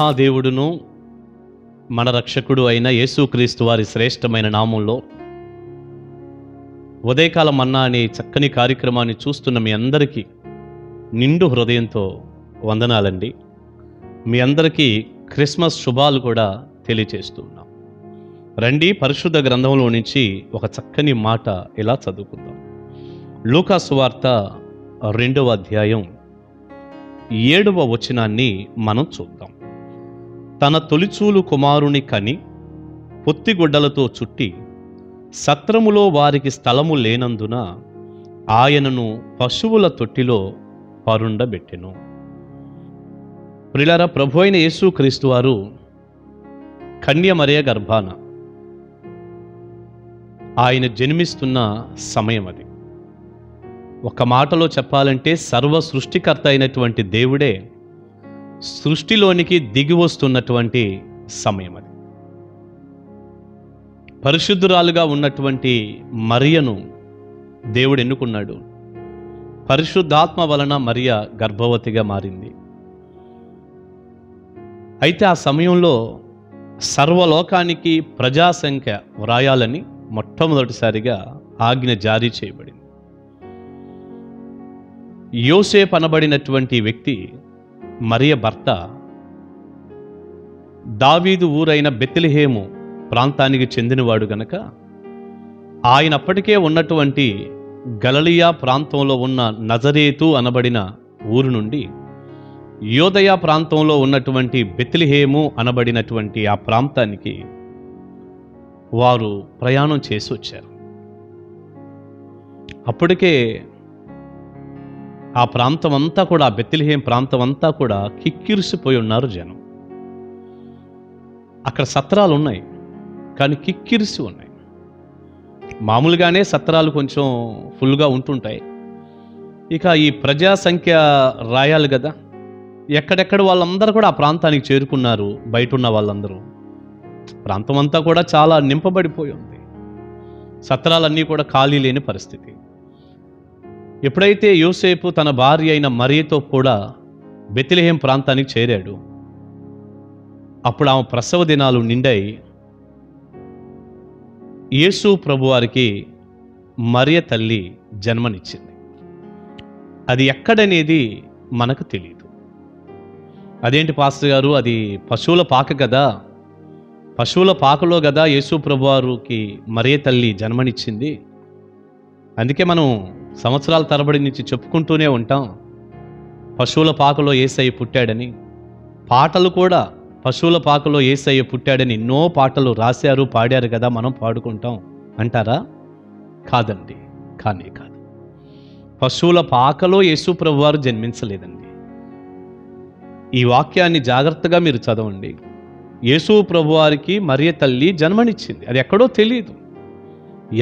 మహాదేవుడును మన రక్షకుడు అయిన యేసుక్రీస్తు వారి శ్రేష్టమైన నామంలో ఉదయకాల మన్నా అనే చక్కని కార్యక్రమాన్ని చూస్తున్న మీ అందరికీ నిండు హృదయంతో వందనాలండి. మీ అందరికీ క్రిస్మస్ శుభాలు కూడా తెలియచేస్తున్నాం. రండి, పరిశుద్ధ గ్రంథంలో నుంచి ఒక చక్కని మాట ఇలా చదువుకుందాం. లూకా సువార్త 2వ అధ్యాయం 7వ వచనాన్ని మనం చూద్దాం. తన తొలిచూలు కుమారుని కని పొత్తిగుడ్డలతో చుట్టి సత్రములో వారికి స్థలము లేనందున ఆయనను పశువుల తొట్టిలో పరుండబెట్టెను. ప్రియులారా, ప్రభు అయిన యేసుక్రీస్తు వారు కన్యమరియ గర్భాన ఆయన జన్మిస్తున్న సమయం అది. ఒక మాటలో చెప్పాలంటే సర్వ సృష్టికర్త అయినటువంటి దేవుడే సృష్టిలోనికి దిగి వస్తున్నటువంటి సమయం అది. పరిశుద్ధురాలుగా ఉన్నటువంటి మరియను దేవుడు ఎన్నుకున్నాడు. పరిశుద్ధాత్మ వలన మరియ గర్భవతిగా మారింది. అయితే ఆ సమయంలో సర్వలోకానికి ప్రజాసంఖ్య వ్రాయాలని మొట్టమొదటిసారిగా ఆజ్ఞ జారీ చేయబడింది. యోసేపు అనబడినటువంటి వ్యక్తి మరియ భర్త దావీదు ఊరైన బెత్లెహేము ప్రాంతానికి చెందినవాడు గనక ఆయన అప్పటికే ఉన్నటువంటి గలిలయ ప్రాంతంలో ఉన్న నజరేతు అనబడిన ఊరు నుండి యోదయ ప్రాంతంలో ఉన్నటువంటి బెత్లెహేము అనబడినటువంటి ఆ ప్రాంతానికి వారు ప్రయాణం చేసి వచ్చారు. అప్పటికే ఆ ప్రాంతం అంతా కూడా, బెత్లెహేం ప్రాంతం అంతా కూడా కిక్కిరిసిపోయి ఉన్నారు జనం. అక్కడ సత్రాలు ఉన్నాయి, కానీ కిక్కిరిసి ఉన్నాయి. మామూలుగానే సత్రాలు కొంచెం ఫుల్గా ఉంటుంటాయి. ఇక ఈ ప్రజా సంఖ్య రాయాలి కదా, ఎక్కడెక్కడ వాళ్ళందరూ కూడా ఆ ప్రాంతానికి చేరుకున్నారు. బయట ఉన్న వాళ్ళందరూ, ప్రాంతం అంతా కూడా చాలా నింపబడిపోయి ఉంది. సత్రాలన్నీ కూడా ఖాళీ లేని పరిస్థితి. ఎప్పుడైతే యోసేపు తన భార్య అయిన మరియతో కూడా బెత్లెహేం ప్రాంతానికి చేరాడు, అప్పుడు ఆమె ప్రసవ దినాలు నిండాయి. యేసు ప్రభువారికి మరియ తల్లి జన్మనిచ్చింది. అది ఎక్కడనేది మనకు తెలియదు. అదేంటి పాస్టర్ గారు, అది పశువుల పాక కదా, పశువుల పాకలో కదా యేసు ప్రభువారికి మరియ తల్లి జన్మనిచ్చింది. అందుకే మనం సంవత్సరాల తరబడి నుంచి చెప్పుకుంటూనే ఉంటాం, పశువుల పాకలో యేసయ్య పుట్టాడని. పాటలు కూడా పశువుల పాకలో యేసయ్య పుట్టాడని ఎన్నో పాటలు రాశారు, పాడారు కదా, మనం పాడుకుంటాం అంటారా? కాదండి, కానే కాదు. పశువుల పాకలో యేసు ప్రభువారు జన్మించలేదండి. ఈ వాక్యాన్ని జాగ్రత్తగా మీరు చదవండి. యేసు ప్రభువారికి మరియ తల్లి జన్మనిచ్చింది. అది ఎక్కడో తెలియదు.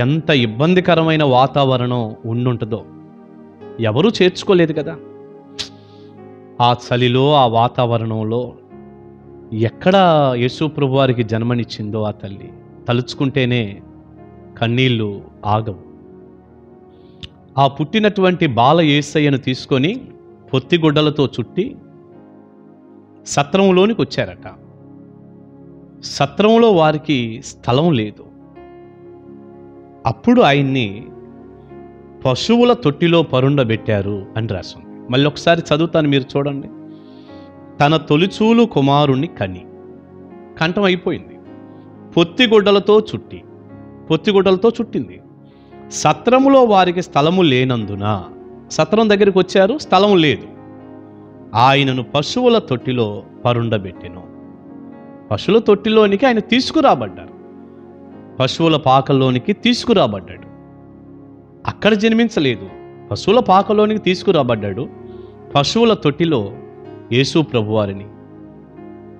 ఎంత ఇబ్బందికరమైన వాతావరణం ఉండుంటుందో ఎవరూ చేర్చుకోలేదు కదా. ఆ చలిలో, ఆ వాతావరణంలో ఎక్కడ యేసు ప్రభువారికి జన్మనిచ్చిందో ఆ తల్లి తలుచుకుంటేనే కన్నీళ్ళు ఆగవు. ఆ పుట్టినటువంటి బాల యేసయ్యను తీసుకొని పొత్తిగుడ్డలతో చుట్టి సత్రంలోనికి వచ్చారట. సత్రంలో వారికి స్థలం లేదు. అప్పుడు ఆయన్ని పశువుల తొట్టిలో పరుండబెట్టారు అని రాసింది. మళ్ళీ ఒకసారి చదువుతాను, మీరు చూడండి. తన తొలిచూలు కుమారుణ్ణి కని, కంఠం అయిపోయింది, పొత్తిగుడ్డలతో చుట్టింది. సత్రములో వారికి స్థలము లేనందున, సత్రం దగ్గరికి వచ్చారు, స్థలం లేదు. ఆయనను పశువుల తొట్టిలో పరుండబెట్టెను. పశువుల తొట్టిలోనికి ఆయన తీసుకురాబడ్డారు. పశువుల పాకలోనికి తీసుకురాబడ్డాడు. అక్కడ జన్మించలేదు, పశువుల పాకలోనికి తీసుకురాబడ్డాడు. పశువుల తొట్టిలో యేసు ప్రభువారిని,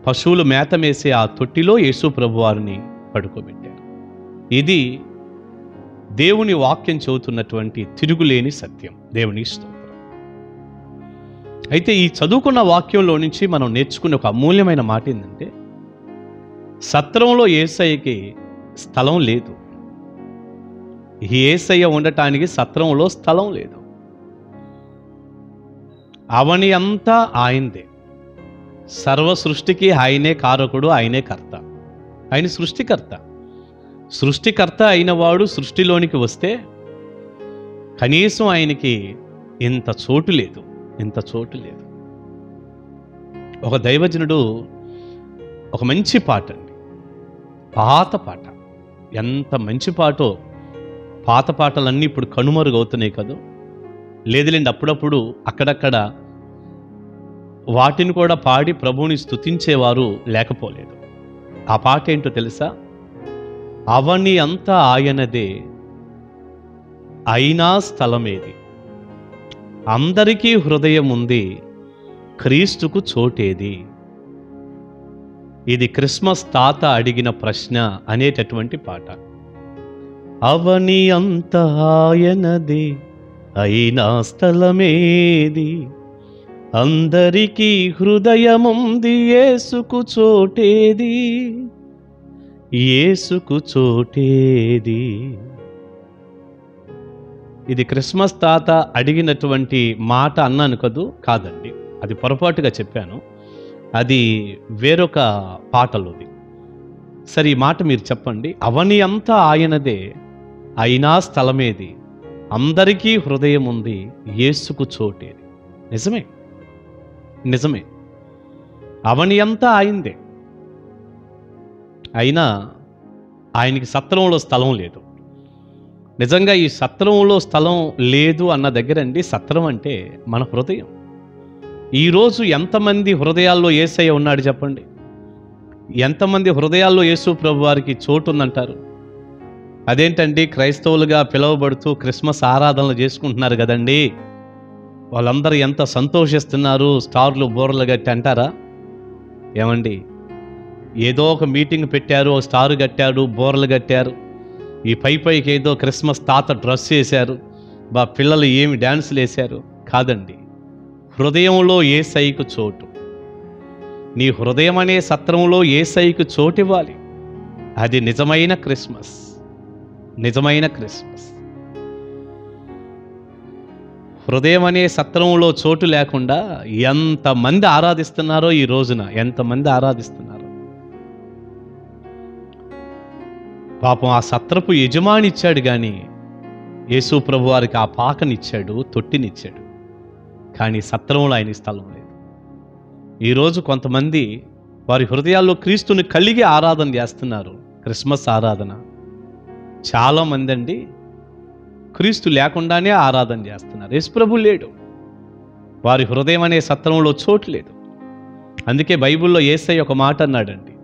పశువులు మేత మేసే ఆ తొట్టిలో యేసు ప్రభువారిని పడుకోబెట్టారు. ఇది దేవుని వాక్యం చెబుతున్నటువంటి తిరుగులేని సత్యం. దేవుని స్తోత్రం. అయితే ఈ చదువుకున్న వాక్యంలో నుంచి మనం నేర్చుకునే ఒక అమూల్యమైన మాట ఏంటంటే, సత్రంలో యేసయ్యకి స్థలం లేదు. యేసయ్య ఉండటానికి సత్రంలో స్థలం లేదు. అవని అంతా ఆయనదే. సర్వ సృష్టికి ఆయనే కారకుడు, ఆయనే కర్త. ఆయన సృష్టికర్త. సృష్టికర్త అయిన వాడు సృష్టిలోనికి వస్తే కనీసం ఆయనకి ఇంత చోటు లేదు, ఇంత చోటు లేదు. ఒక దైవజనుడు ఒక మంచి పాట అండి, పాత పాట, ఎంత మంచి పాటో. పాత పాటలన్నీ ఇప్పుడు కనుమరుగవుతున్నాయి కదా. లేదులేండి, అప్పుడప్పుడు అక్కడక్కడ వాటిని కూడా పాడి ప్రభువుని స్తుతించేవారు లేకపోలేదు. ఆ పాట ఏంటో తెలుసా? అవని అంతా ఆయనదే, అయినా స్థలమేది, అందరికీ హృదయం ఉంది, క్రీస్తుకు చోటేది. ఇది క్రిస్మస్ తాత అడిగిన ప్రశ్న అనేటటువంటి పాట. అవని అంత ఆయనదే, అయినా స్థలమేది, అందరికీ హృదయముంది, యేసుకు చోటేది, యేసుకు చోటేది. ఇది క్రిస్మస్ తాత అడిగినటువంటి మాట అన్నాను కదూ? కాదండి, అది పొరపాటుగా చెప్పాను. అది వేరొక పాటలోది. సరే, ఈ మాట మీరు చెప్పండి. అవని అంతా ఆయనదే, అయినా స్థలమేది, అందరికీ హృదయం ఉంది, యేసుకు చోటేది. నిజమే, నిజమే. అవని అంతా ఆయనదే, అయినా ఆయనకి సత్రంలో స్థలం లేదు. నిజంగా ఈ సత్రంలో స్థలం లేదు అన్న దగ్గరండి, సత్రం అంటే మన హృదయం. ఈరోజు ఎంతమంది హృదయాల్లో యేసయ్య ఉన్నాడు చెప్పండి? ఎంతమంది హృదయాల్లో యేసు ప్రభు వారికి చోటు ఉందంటారు? అదేంటండి, క్రైస్తవులుగా పిలువబడుతూ క్రిస్మస్ ఆరాధనలు చేసుకుంటున్నారు కదండి, వాళ్ళందరూ ఎంత సంతోషిస్తున్నారు, స్టార్లు బోర్లు కట్టి అంటారా? ఏమండి, ఏదో ఒక మీటింగ్ పెట్టారు, స్టారు కట్టాడు, బోర్లు కట్టారు, ఈ పైకి ఏదో క్రిస్మస్ తాత డ్రెస్ వేశారు, పిల్లలు ఏమి డ్యాన్సులు వేశారు. కాదండి, హృదయంలో యేసయ్యకు చోటు. నీ హృదయం అనే సత్రంలో యేసయ్యకు చోటు ఇవ్వాలి. అది నిజమైన క్రిస్మస్, నిజమైన క్రిస్మస్. హృదయం అనే సత్రంలో చోటు లేకుండా ఎంతమంది ఆరాధిస్తున్నారో ఈ రోజున, ఎంతమంది ఆరాధిస్తున్నారో. పాపం ఆ సత్రపు యజమాని ఇచ్చాడు కానీ యేసు ప్రభు వారికి ఆ పాకనిచ్చాడు, తొట్టినిచ్చాడు, కానీ సత్రంలో ఆయన స్థలం లేదు. ఈరోజు కొంతమంది వారి హృదయాల్లో క్రీస్తుని కలిగి ఆరాధన చేస్తున్నారు, క్రిస్మస్ ఆరాధన. చాలామంది అండి క్రీస్తు లేకుండానే ఆరాధన చేస్తున్నారు. యేసు ప్రభు లేడు, వారి హృదయం అనే సత్రంలో చోటు లేదు. అందుకే బైబిల్లో యేసయ్య ఒక మాట అన్నాడండి,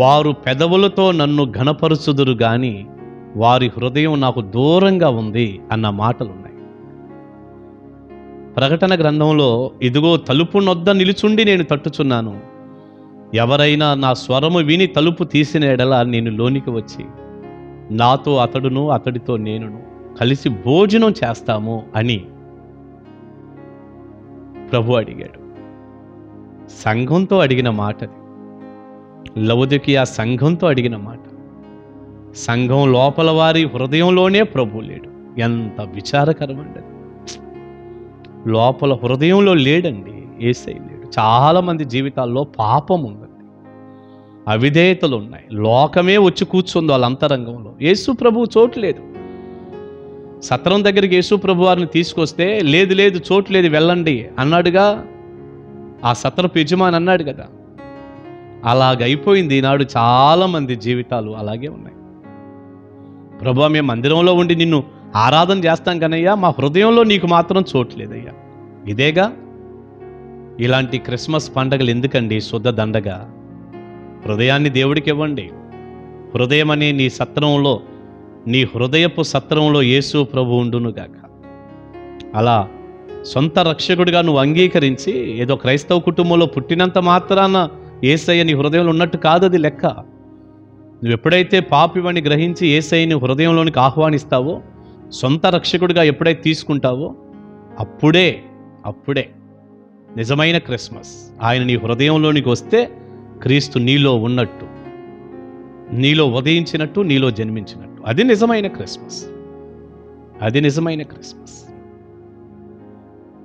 వారు పెదవులతో నన్ను ఘనపరుచుదురు గాని వారి హృదయం నాకు దూరంగా ఉంది అన్న మాటలు ఉన్నాయి. ప్రకటన గ్రంథంలో, ఇదిగో తలుపు నొద్ద నిలుచుండి నేను తట్టుచున్నాను, ఎవరైనా నా స్వరము విని తలుపు తీసిన ఎడల నేను లోనికి వచ్చి నాతో అతడును అతడితో నేనును కలిసి భోజనం చేస్తాము అని ప్రభు అడిగాడు. సంఘంతో అడిగిన మాటది, లవొదికీయ సంఘంతో అడిగిన మాట. సంఘం లోపల వారి హృదయంలోనే ప్రభు లేడు. ఎంత విచారకరమండి, లోపల హృదయంలో లేడండి, యేసయ్య లేడు. చాలామంది జీవితాల్లో పాపం ఉందండి, అవిధేయతలు ఉన్నాయి, లోకమే వచ్చి కూర్చుంది వాళ్ళ అంతరంగంలో. యేసు ప్రభు చోటు లేదు. సత్రం దగ్గరికి యేసు ప్రభు వారిని తీసుకొస్తే లేదు లేదు చోటు లేదు వెళ్ళండి అన్నాడుగా, ఆ సత్రపు యజమాని అన్నాడు కదా. అలాగైపోయింది ఈనాడు చాలామంది జీవితాలు అలాగే ఉన్నాయి. ప్రభువా, మేము మందిరంలో ఉండి నిన్ను ఆరాధన చేస్తాం కనయ్యా, మా హృదయంలో నీకు మాత్రం చోటు లేదయ్యా. ఇదేగా, ఇలాంటి క్రిస్మస్ పండగలు ఎందుకండి శుద్ధ దండగా? హృదయాన్ని దేవుడికి ఇవ్వండి. హృదయం అనే నీ సత్రంలో, నీ హృదయపు సత్రంలో యేసు ప్రభు ఉండునుగాక. అలా సొంత రక్షకుడిగా నువ్వు అంగీకరించి ఏదో క్రైస్తవ కుటుంబంలో పుట్టినంత మాత్రాన యేసయ్య నీ హృదయంలో ఉన్నట్టు కాదు అది లెక్క. నువ్వు ఎప్పుడైతే పాపివని గ్రహించి యేసయ్యని హృదయంలోనికి ఆహ్వానిస్తావో, సొంత రక్షకుడిగా ఎప్పుడైతే తీసుకుంటావో, అప్పుడే నిజమైన క్రిస్మస్. ఆయన నీ హృదయంలోనికి వస్తే క్రీస్తు నీలో ఉన్నట్టు, నీలో ఉదయించినట్టు, నీలో జన్మించినట్టు. అది నిజమైన క్రిస్మస్, అది నిజమైన క్రిస్మస్.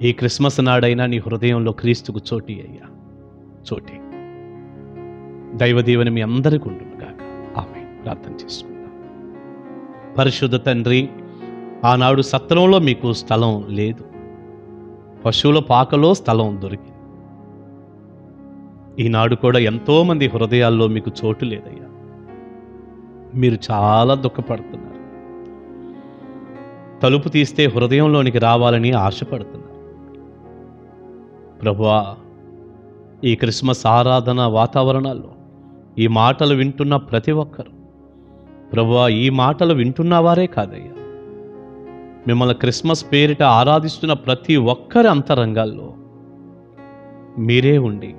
ఈ క్రిస్మస్ నాడైనా నీ హృదయంలో క్రీస్తుకు చోటి అయ్యా, చోటి. దైవ దీవెన మీ అందరికీ ఉండును గాక. ఆమేన్. ప్రార్థన చేసుకుందాం. పరిశుద్ధ తండ్రి, ఆనాడు సత్రంలో మీకు స్థలం లేదు, పశువుల పాకలో స్థలం దొరికింది. ఈనాడు కూడా ఎంతోమంది హృదయాల్లో మీకు చోటు లేదయ్యా. మీరు చాలా దుఃఖపడుతున్నారు. తలుపు తీస్తే హృదయంలోనికి రావాలని ఆశపడుతున్నారు. ప్రభువా, ఈ క్రిస్మస్ ఆరాధన వాతావరణాల్లో ఈ మాటలు వింటున్న ప్రతి ఒక్కరు, ప్రభువా, ఈ మాటలు వింటున్న వారే కాదయ్యా, మిమ్మల్ని క్రిస్మస్ పేరిట ఆరాధిస్తున్న ప్రతి ఒక్కరి అంతరంగాల్లో మీరే ఉండి,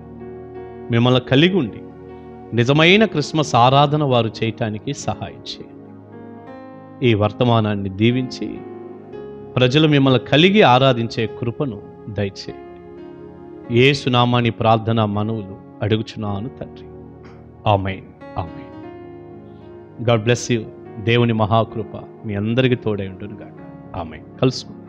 మిమ్మల్ని కలిగి ఉండి, నిజమైన క్రిస్మస్ ఆరాధన వారు చేయటానికి సహాయం చేయండి. ఈ వర్తమానాన్ని దీవించి ప్రజలు మిమ్మల్ని కలిగి ఆరాధించే కృపను దయచేయండి. యేసు నామాని ప్రార్థన మనవులు అడుగుచున్నాను తండ్రి. ఆమేన్. ఆమేన్. God bless you. దేవుని మహాకృప మీ అందరికీ తోడై ఉండును గాక. ఆమేన్. కలుసుకుందాం.